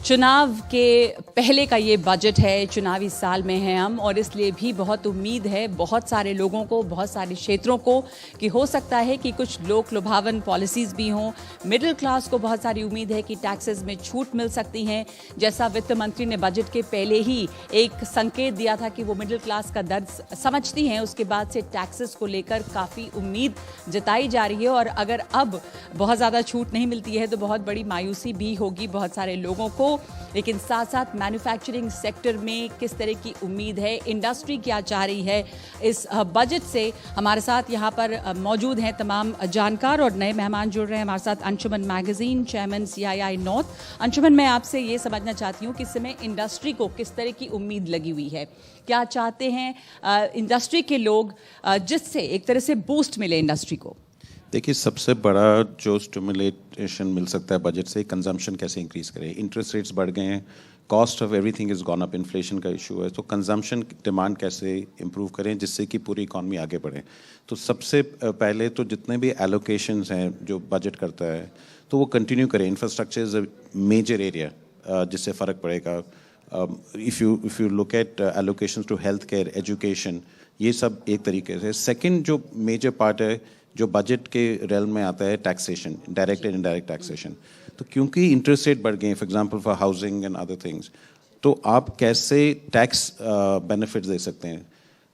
चुनाव के पहले का ये बजट है, चुनावी साल में हैं हम और इसलिए भी बहुत उम्मीद है बहुत सारे लोगों को, बहुत सारे क्षेत्रों को कि हो सकता है कि कुछ लोक लुभावन पॉलिसीज़ भी हों। मिडिल क्लास को बहुत सारी उम्मीद है कि टैक्सेस में छूट मिल सकती हैं। जैसा वित्त मंत्री ने बजट के पहले ही एक संकेत दिया था कि वो मिडिल क्लास का दर्द समझती हैं, उसके बाद से टैक्सेस को लेकर काफ़ी उम्मीद जताई जा रही है और अगर अब बहुत ज़्यादा छूट नहीं मिलती है तो बहुत बड़ी मायूसी भी होगी बहुत सारे लोगों को। लेकिन साथ साथ मैन्युफैक्चरिंग सेक्टर में किस तरह की उम्मीद है, इंडस्ट्री क्या चाह रही है इस बजट से। हमारे साथ यहाँ पर मौजूद हैं तमाम जानकार और नए मेहमान जुड़ रहे हैं हमारे साथ। Anshuman magazine chairman CII north. Anshuman, मैं आपसे ये समझना चाहती हूँ कि इस समय इंडस्ट्री को किस तरह की उम्मीद लगी हुई है, क्या चाहते हैं इंडस्ट्री के लोग जिससे एक तरह से बूस्ट मिले इंडस्ट्री को। देखिए, सबसे बड़ा जो स्टिमुलेशन मिल सकता है बजट से, कंजम्पशन कैसे इंक्रीज करें। इंटरेस्ट रेट्स बढ़ गए हैं, cost of everything is gone up, inflation का इशू है, तो कंजम्पशन डिमांड कैसे इंप्रूव करें जिससे कि पूरी इकॉनमी आगे बढ़े। तो सबसे पहले तो जितने भी एलोकेशंस हैं जो बजट करता है तो वो कंटिन्यू करें। Infrastructure is a major area जिससे फ़र्क पड़ेगा। If you look at allocations to health care, education, ये सब एक तरीके से। सेकेंड जो मेजर पार्ट है जो बजट के रेल में आता है, taxation, direct and indirect taxation. तो क्योंकि इंटरेस्ट रेट बढ़ गए, for example for housing and other things, तो आप कैसे टैक्स बेनिफिट्स दे सकते हैं।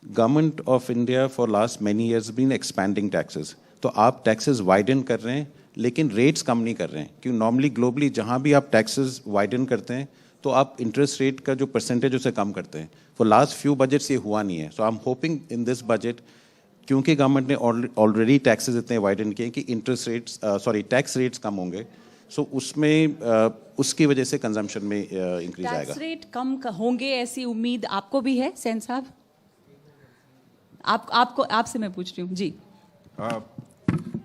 Government of India for last many years been expanding taxes, तो आप टैक्सेस वाइडन कर रहे हैं लेकिन रेट्स कम नहीं कर रहे हैं। क्योंकि नॉर्मली ग्लोबली जहाँ भी आप टैक्सेस वाइडन करते हैं तो आप इंटरेस्ट रेट का जो परसेंटेज उसे कम करते हैं। फॉर लास्ट फ्यू बजट्स ये हुआ नहीं है। So I am hoping in this budget, क्योंकि गवर्नमेंट ने ऑलरेडी टैक्सेस इतने वाइडन किए कि इंटरेस्ट रेट्स टैक्स रेट्स कम होंगे। सो उसमें उसकी वजह से कंजम्पशन में इंक्रीज आएगा। टैक्स रेट कम होंगे ऐसी उम्मीद आपको भी है सेन साहब? आपसे मैं पूछ रही हूँ जी।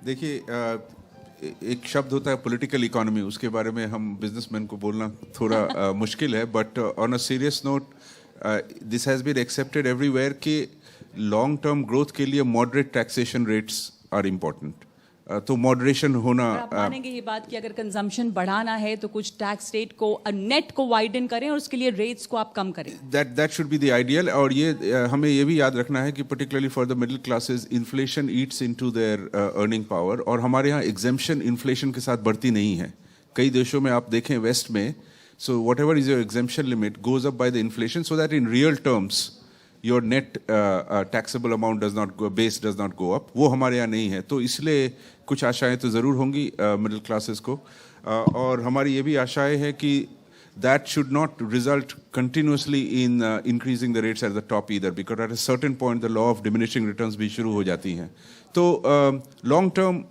देखिए, एक शब्द होता है पॉलिटिकल इकोनॉमी, उसके बारे में हम बिजनेसमैन को बोलना थोड़ा मुश्किल है, but on a serious note this has been accepted everywhere कि लॉन्ग टर्म ग्रोथ के लिए moderate taxation rates are important. तो मॉडरेशन होना, आप मानेंगे ये बात कि अगर कंजम्पशन बढ़ाना है तो कुछ टैक्स रेट को, नेट को वाइडन करें और उसके लिए रेट्स को आप कम करें। That should be the ideal. और ये हमें ये भी याद रखना है कि particularly for the middle classes inflation Yeats into their earning power, और हमारे यहाँ एग्जेम्पशन इन्फ्लेशन के साथ बढ़ती नहीं है। कई देशों में आप देखें वेस्ट में, so what ever is your exemption limit goes up by the inflation, so that in real terms your net taxable amount does not go, base does not go up। वो हमारे यहाँ नहीं है, तो इसलिए कुछ आशाएं तो ज़रूर होंगी मिडिल क्लासेस को। और हमारी ये भी आशाएं हैं कि that should not result continuously in increasing the rates at the top either, because at a certain point the law of diminishing returns भी शुरू हो जाती हैं। तो long term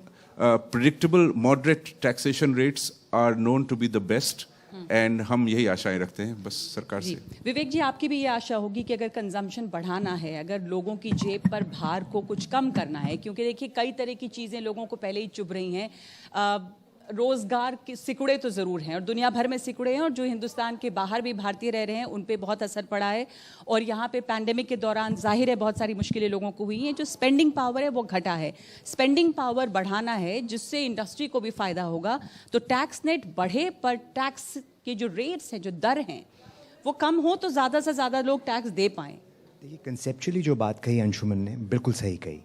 predictable moderate taxation rates are known to be the best, and हम यही आशाएं रखते हैं बस सरकार से। विवेक जी, आपकी भी ये आशा होगी कि अगर कंजम्पशन बढ़ाना है, अगर लोगों की जेब पर भार को कुछ कम करना है, क्योंकि देखिए कई तरह की चीज़ें लोगों को पहले ही चुभ रही हैं। रोजगार के सिकुड़े तो ज़रूर हैं और दुनिया भर में सिकुड़े हैं, और जो हिंदुस्तान के बाहर भी भारतीय रह रहे हैं उन पे बहुत असर पड़ा है। और यहाँ पे पैंडेमिक के दौरान जाहिर है बहुत सारी मुश्किलें लोगों को हुई हैं। जो स्पेंडिंग पावर है वो घटा है, स्पेंडिंग पावर बढ़ाना है जिससे इंडस्ट्री को भी फ़ायदा होगा। तो टैक्स नेट बढ़े पर टैक्स के जो रेट्स हैं, जो दर हैं, वो कम हो तो ज़्यादा से ज़्यादा लोग टैक्स दे पाएँ। देखिए, कंसेप्चुअली जो बात कही अंशुमन ने बिल्कुल सही कही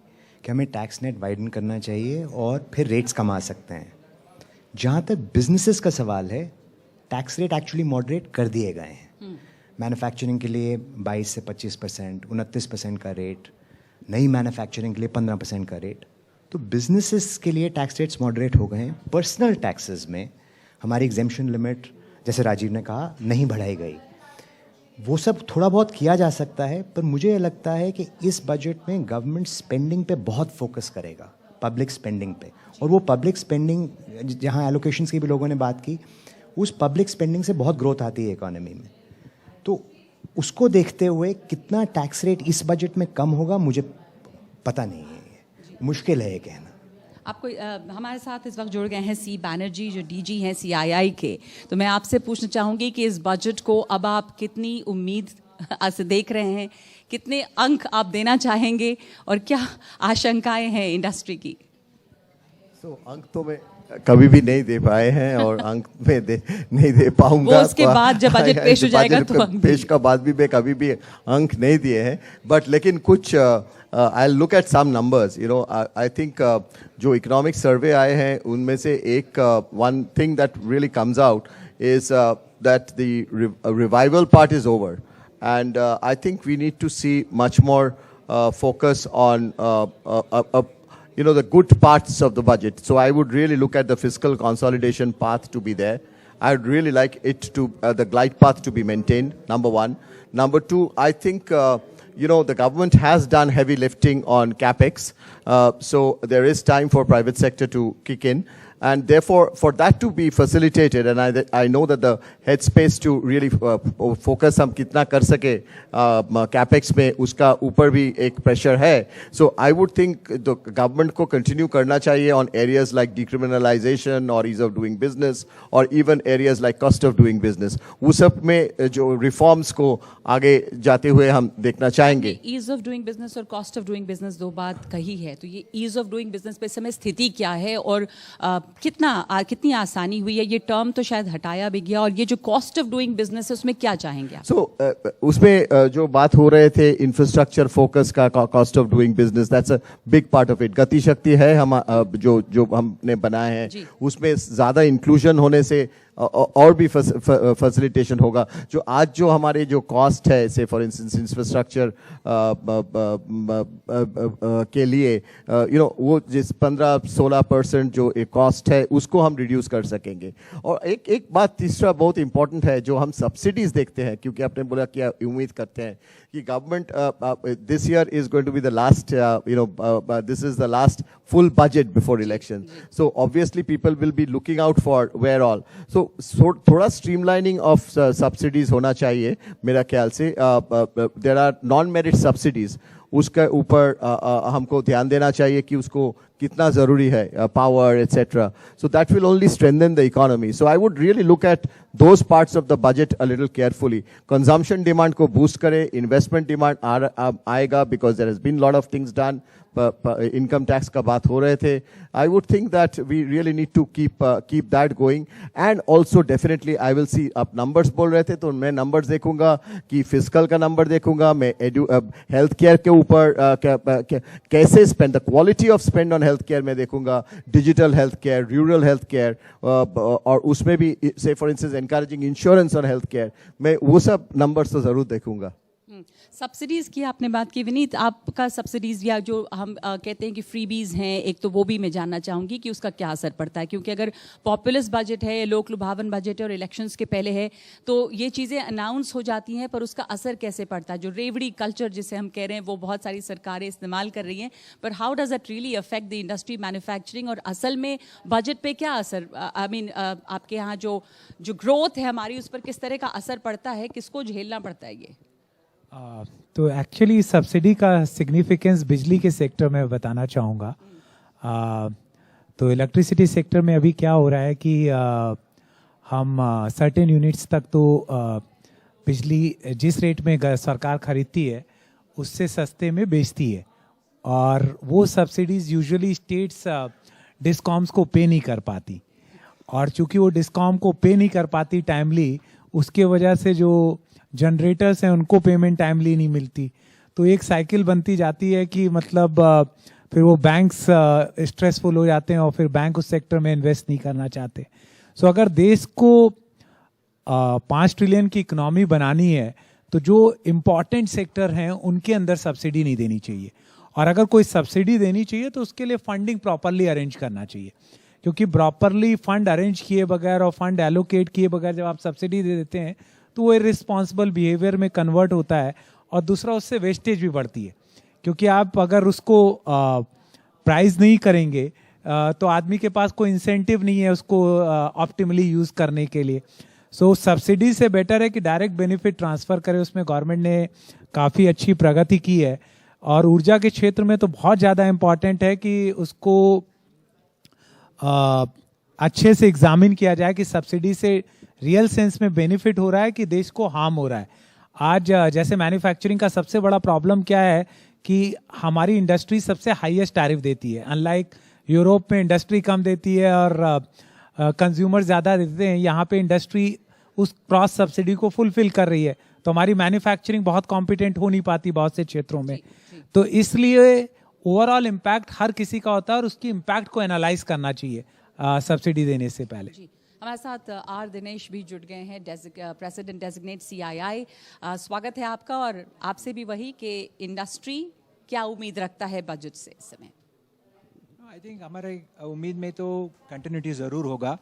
कि हमें टैक्स नेट वाइडन करना चाहिए और फिर रेट्स कमा सकते हैं। जहाँ तक बिजनेसेस का सवाल है, टैक्स रेट एक्चुअली मॉडरेट कर दिए गए हैं। मैन्युफैक्चरिंग के लिए 22 से 25%, 29% का रेट, नई मैन्युफैक्चरिंग के लिए 15% का रेट। तो बिजनेसेस के लिए टैक्स रेट्स मॉडरेट हो गए हैं। पर्सनल टैक्सेस में हमारी एग्जेम्पशन लिमिट, जैसे राजीव ने कहा, नहीं बढ़ाई गई। वो सब थोड़ा बहुत किया जा सकता है, पर मुझे लगता है कि इस बजट में गवर्नमेंट स्पेंडिंग पे बहुत फोकस करेगा, पब्लिक स्पेंडिंग पे। और वो पब्लिक स्पेंडिंग, जहाँ एलोकेशंस की भी लोगों ने बात की, उस पब्लिक स्पेंडिंग से बहुत ग्रोथ आती है इकोनॉमी में। तो उसको देखते हुए कितना टैक्स रेट इस बजट में कम होगा मुझे पता नहीं है, मुश्किल है ये कहना। आपको हमारे साथ इस वक्त जुड़ गए हैं सी बैनर्जी, जो DG हैं CII के। तो मैं आपसे पूछना चाहूँगी कि इस बजट को अब आप कितनी उम्मीद से देख रहे हैं, कितने अंक आप देना चाहेंगे और क्या आशंकाएं हैं इंडस्ट्री की? अंक तो मैं कभी भी नहीं दे पाए हैं और अंक में नहीं दे पाऊंगा। वो उसके बाद जब बजट पेश हो जाएगा तो अंक पेश का बाद भी मैं कभी भी अंक नहीं दिए हैं, बट लेकिन कुछ I look at some numbers, you know, I think जो इकोनॉमिक सर्वे आए हैं उनमें से एक one thing that really comes out is that the revival part is over, and I think we need to see much more focus on you know, the good parts of the budget. So I would really look at the fiscal consolidation path to be there. I would really like it to the glide path to be maintained. Number one. Number two, I think you know, the government has done heavy lifting on capex, so there is time for private sector to kick in. And therefore, for that to be facilitated, and I know that the headspace to really focus हम कितना कर सके capex में, उसका ऊपर भी एक pressure है. So I would think the government को continue करना चाहिए on areas like decriminalization or ease of doing business, or even areas like cost of doing business. उस सब में जो reforms को आगे जाते हुए हम देखना चाहेंगे. ईज ऑफ डूइंग बिजनेस और कॉस्ट ऑफ डूइंग बिजनेस दो बात कही है, तो ये ईज ऑफ डूइंग बिजनेस पे समय स्थिति क्या है और कितनी आसानी हुई है? ये टर्म तो शायद हटाया भी गया, और ये जो कॉस्ट ऑफ डूइंग बिजनेस है उसमें क्या चाहेंगे आप? सो उसमें जो बात हो रहे थे इंफ्रास्ट्रक्चर फोकस का, cost of doing business, that's a big part of it. गति शक्ति है हम जो हमने बनाए हैं, उसमें ज्यादा इंक्लूजन होने से और भी फैसिलिटेशन होगा. जो आज जो हमारे जो कॉस्ट है, से फॉर इंस्टेंस इंफ्रास्ट्रक्चर के लिए यू नो, वो जिस 15-16% जो एक कॉस्ट है उसको हम रिड्यूस कर सकेंगे. और एक बात तीसरा बहुत इंपॉर्टेंट है, जो हम सब्सिडीज देखते हैं, क्योंकि आपने बोला कि उम्मीद करते हैं कि government this year is going to be the last, you know, this is the last full budget before election. So obviously people will be looking out for where all. So थोड़ा streamlining of subsidies होना चाहिए मेरा ख्याल से. There are non-merit subsidies. उसके ऊपर हमको ध्यान देना चाहिए कि उसको कितना ज़रूरी है, power, etc. So that will only strengthen the economy. So I would really look at those parts of the budget a little carefully. Consumption demand को boost करे, investment demand आएगा, because there has been a lot of things done. Income tax का बात हो रहे थे. I would think that we really need to keep that going. And also definitely I will see, आप numbers बोल रहे थे तो मैं numbers देखूंगा, कि fiscal का number देखूंगा, मैं healthcare के ऊपर कैसे spend, the quality of spend on healthcare मैं देखूंगा, digital healthcare, rural healthcare, और उसमें भी say for instance encouraging insurance on healthcare, मैं वो सब numbers तो जरूर देखूंगा. सब्सिडीज़ की आपने बात की विनीत, आपका सब्सिडीज़ या जो हम कहते हैं कि फ्रीबीज़ हैं, एक तो वो भी मैं जानना चाहूँगी कि उसका क्या असर पड़ता है, क्योंकि अगर पॉपुलिस्ट बजट है, लोक लुभावन बजट है और इलेक्शंस के पहले है, तो ये चीज़ें अनाउंस हो जाती हैं, पर उसका असर कैसे पड़ता है? जो रेवड़ी कल्चर जिसे हम कह रहे हैं, वो बहुत सारी सरकारें इस्तेमाल कर रही हैं, पर how does it really affect the industry, manufacturing, और असल में बजट पे क्या असर, आई मीन आपके यहाँ जो ग्रोथ है हमारी, उस पर किस तरह का असर पड़ता है, किसको झेलना पड़ता है ये? तो एक्चुअली सब्सिडी का सिग्निफिकेंस बिजली के सेक्टर में बताना चाहूँगा. तो इलेक्ट्रिसिटी सेक्टर में अभी क्या हो रहा है कि हम सर्टेन यूनिट्स तक तो बिजली जिस रेट में सरकार खरीदती है उससे सस्ते में बेचती है, और वो सब्सिडीज़ यूजुअली स्टेट्स डिस्कॉम्स को पे नहीं कर पाती, और चूंकि वो डिस्कॉम को पे नहीं कर पाती टाइमली, उसके वजह से जो जनरेटर्स हैं उनको पेमेंट टाइमली नहीं मिलती. तो एक साइकिल बनती जाती है कि मतलब फिर वो बैंक्स स्ट्रेसफुल हो जाते हैं और फिर बैंक उस सेक्टर में इन्वेस्ट नहीं करना चाहते. सो अगर देश को 5 ट्रिलियन की इकोनॉमी बनानी है तो जो इम्पॉर्टेंट सेक्टर हैं उनके अंदर सब्सिडी नहीं देनी चाहिए, और अगर कोई सब्सिडी देनी चाहिए तो उसके लिए फंडिंग प्रॉपरली अरेंज करना चाहिए, क्योंकि प्रॉपरली फंड अरेंज किए बगैर और फंड एलोकेट किए बगैर जब आप सब्सिडी दे देते हैं तो वो इररिस्पॉन्सिबल बिहेवियर में कन्वर्ट होता है, और दूसरा उससे वेस्टेज भी बढ़ती है, क्योंकि आप अगर उसको प्राइस नहीं करेंगे तो आदमी के पास कोई इंसेंटिव नहीं है उसको ऑप्टिमली यूज़ करने के लिए. सो सब्सिडी से बेटर है कि डायरेक्ट बेनिफिट ट्रांसफ़र करें. उसमें गवर्नमेंट ने काफ़ी अच्छी प्रगति की है, और ऊर्जा के क्षेत्र में तो बहुत ज़्यादा इम्पॉर्टेंट है कि उसको अच्छे से एग्जामिन किया जाए कि सब्सिडी से रियल सेंस में बेनिफिट हो रहा है कि देश को हार्म हो रहा है. आज जैसे मैन्युफैक्चरिंग का सबसे बड़ा प्रॉब्लम क्या है कि हमारी इंडस्ट्री सबसे हाईएस्ट टैरिफ देती है, अनलाइक यूरोप में इंडस्ट्री कम देती है और कंज्यूमर ज़्यादा देते हैं, यहाँ पे इंडस्ट्री उस क्रॉस सब्सिडी को फुलफिल कर रही है, तो हमारी मैन्युफैक्चरिंग बहुत कॉम्पिटेंट हो नहीं पाती बहुत से क्षेत्रों में। तो इसलिए ओवरऑल इम्पैक्ट हर किसी का होता है और उसकी इम्पैक्ट को एनालाइज करना चाहिए सब्सिडी देने से पहले। जी, हमारे साथ आर दिनेश भी जुड़ गए हैं, प्रेसिडेंट डेजिग्नेट CII। स्वागत है आपका, और आपसे भी वही कि इंडस्ट्री क्या उम्मीद रखता है बजट से इस समय? आई थिंक हमारे उम्मीद में तो कंटिन्यूटी ज़रूर होगा।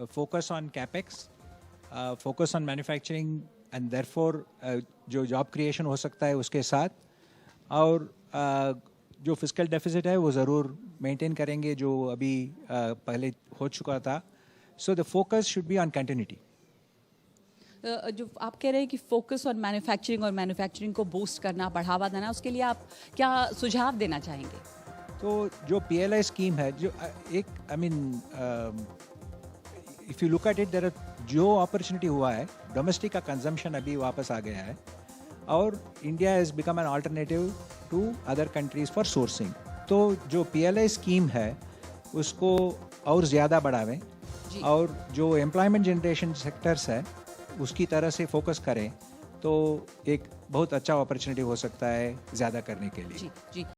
Focus on capex, focus on manufacturing and therefore जो जॉब क्रिएशन हो सकता है उसके साथ, और जो फिस्कल डेफिसिट है वो ज़रूर मेंटेन करेंगे जो अभी पहले हो चुका था। So the focus should be on continuity. जो आप कह रहे हैं कि फोकस ऑन मैन्युफैक्चरिंग और मैन्युफैक्चरिंग को बूस्ट करना, बढ़ावा देना, उसके लिए आप क्या सुझाव देना चाहेंगे? तो जो PLI स्कीम है, जो एक I mean if you look at it, there जो अपॉर्चुनिटी हुआ है, डोमेस्टिक का कंजम्पशन अभी वापस आ गया है और India has become an alternative to other countries for sourcing. तो जो PLI स्कीम है उसको और ज़्यादा बढ़ावें और जो एम्प्लॉयमेंट जनरेशन सेक्टर्स है उसकी तरह से फोकस करें, तो एक बहुत अच्छा अपॉर्चुनिटी हो सकता है ज़्यादा करने के लिए। जी जी।